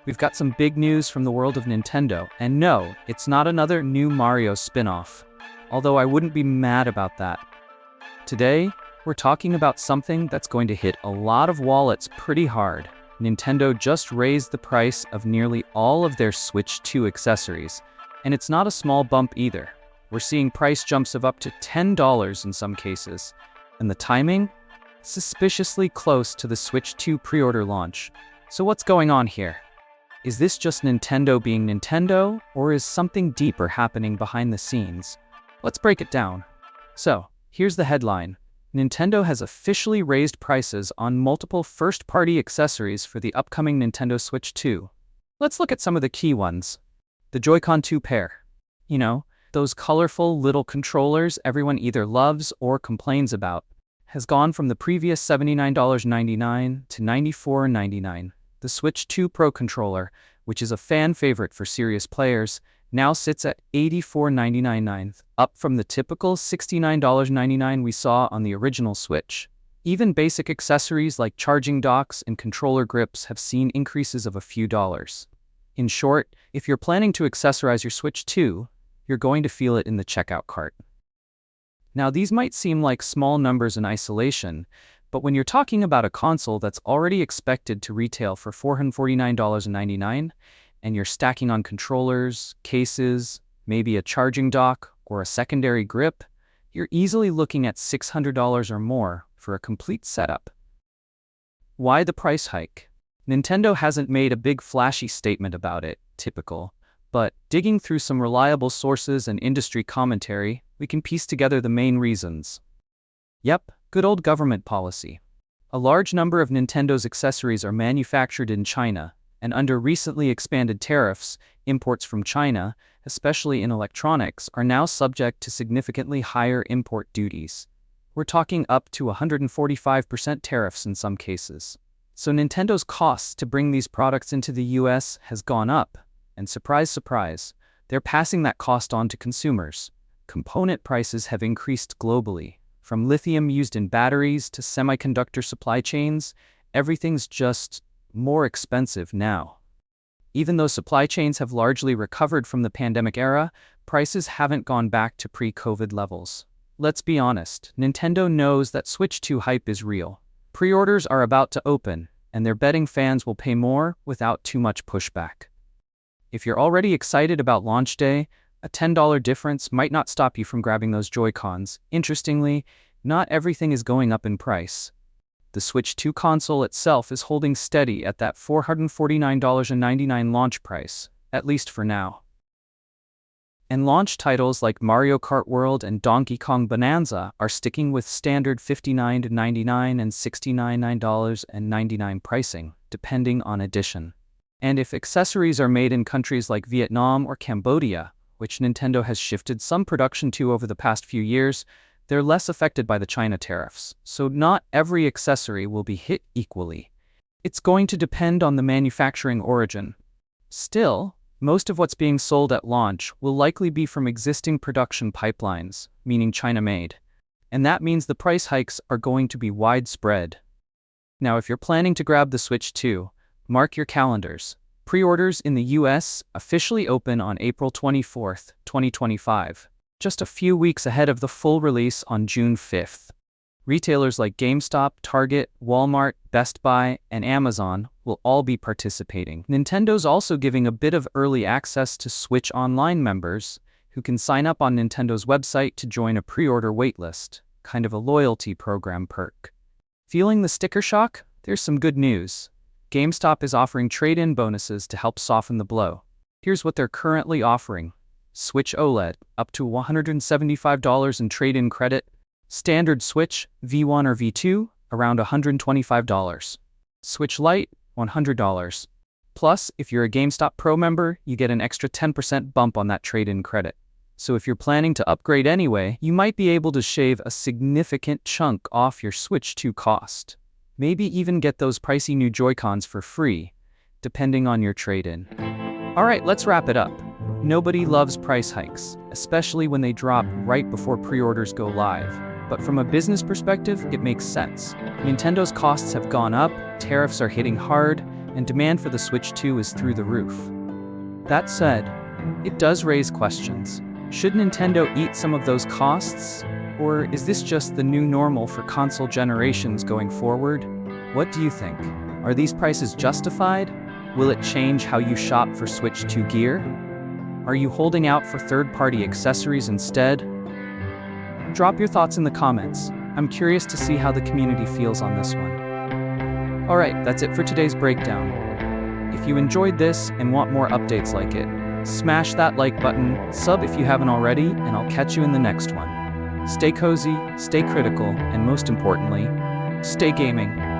We've got some big news from the world of Nintendo, and no, it's not another new Mario spin-off. Although I wouldn't be mad about that. Today, we're talking about something that's going to hit a lot of wallets pretty hard. Nintendo just raised the price of nearly all of their Switch 2 accessories, and it's not a small bump either. We're seeing price jumps of up to $10 in some cases, and the timing? Suspiciously close to the Switch 2 pre-order launch. So what's going on here? Is this just Nintendo being Nintendo, or is something deeper happening behind the scenes? Let's break it down. So, here's the headline. Nintendo has officially raised prices on multiple first-party accessories for the upcoming Nintendo Switch 2. Let's look at some of the key ones. The Joy-Con 2 pair. You know, those colorful little controllers everyone either loves or complains about, has gone from the previous $79.99 to $94.99. The Switch 2 Pro controller, which is a fan favorite for serious players, now sits at $84.99, up from the typical $69.99 we saw on the original Switch. Even basic accessories like charging docks and controller grips have seen increases of a few dollars. In short, if you're planning to accessorize your Switch 2, you're going to feel it in the checkout cart. Now, these might seem like small numbers in isolation, but when you're talking about a console that's already expected to retail for $449.99, and you're stacking on controllers, cases, maybe a charging dock, or a secondary grip, you're easily looking at $600 or more for a complete setup. Why the price hike? Nintendo hasn't made a big flashy statement about it, typical, but digging through some reliable sources and industry commentary, we can piece together the main reasons. Yep, good old government policy. A large number of Nintendo's accessories are manufactured in China, and under recently expanded tariffs, imports from China, especially in electronics, are now subject to significantly higher import duties. We're talking up to 145% tariffs in some cases. So Nintendo's costs to bring these products into the US has gone up, and surprise, surprise, they're passing that cost on to consumers. Component prices have increased globally. From lithium used in batteries to semiconductor supply chains, everything's just more expensive now. Even though supply chains have largely recovered from the pandemic era, prices haven't gone back to pre-COVID levels. Let's be honest, Nintendo knows that Switch 2 hype is real. Pre-orders are about to open, and they're betting fans will pay more without too much pushback. If you're already excited about launch day, a $10 difference might not stop you from grabbing those Joy-Cons. Interestingly, not everything is going up in price. The Switch 2 console itself is holding steady at that $449.99 launch price, at least for now. And launch titles like Mario Kart World and Donkey Kong Bonanza are sticking with standard $59.99 and $69.99 pricing, depending on edition. And if accessories are made in countries like Vietnam or Cambodia, which Nintendo has shifted some production to over the past few years, they're less affected by the China tariffs, so not every accessory will be hit equally. It's going to depend on the manufacturing origin. Still, most of what's being sold at launch will likely be from existing production pipelines, meaning China-made. And that means the price hikes are going to be widespread. Now, if you're planning to grab the Switch 2, mark your calendars. Pre-orders in the US officially open on April 24, 2025, just a few weeks ahead of the full release on June 5th. Retailers like GameStop, Target, Walmart, Best Buy, and Amazon will all be participating. Nintendo's also giving a bit of early access to Switch Online members, who can sign up on Nintendo's website to join a pre-order waitlist, kind of a loyalty program perk. Feeling the sticker shock? There's some good news. GameStop is offering trade-in bonuses to help soften the blow. Here's what they're currently offering. Switch OLED, up to $175 in trade-in credit. Standard Switch, V1 or V2, around $125. Switch Lite, $100. Plus, if you're a GameStop Pro member, you get an extra 10% bump on that trade-in credit. So if you're planning to upgrade anyway, you might be able to shave a significant chunk off your Switch 2 cost. Maybe even get those pricey new Joy-Cons for free, depending on your trade-in. Alright, let's wrap it up. Nobody loves price hikes, especially when they drop right before pre-orders go live. But from a business perspective, it makes sense. Nintendo's costs have gone up, tariffs are hitting hard, and demand for the Switch 2 is through the roof. That said, it does raise questions. Should Nintendo eat some of those costs? Or is this just the new normal for console generations going forward? What do you think? Are these prices justified? Will it change how you shop for Switch 2 gear? Are you holding out for third-party accessories instead? Drop your thoughts in the comments. I'm curious to see how the community feels on this one. Alright, that's it for today's breakdown. If you enjoyed this and want more updates like it, smash that like button, sub if you haven't already, and I'll catch you in the next one. Stay cozy, stay critical, and most importantly, stay gaming.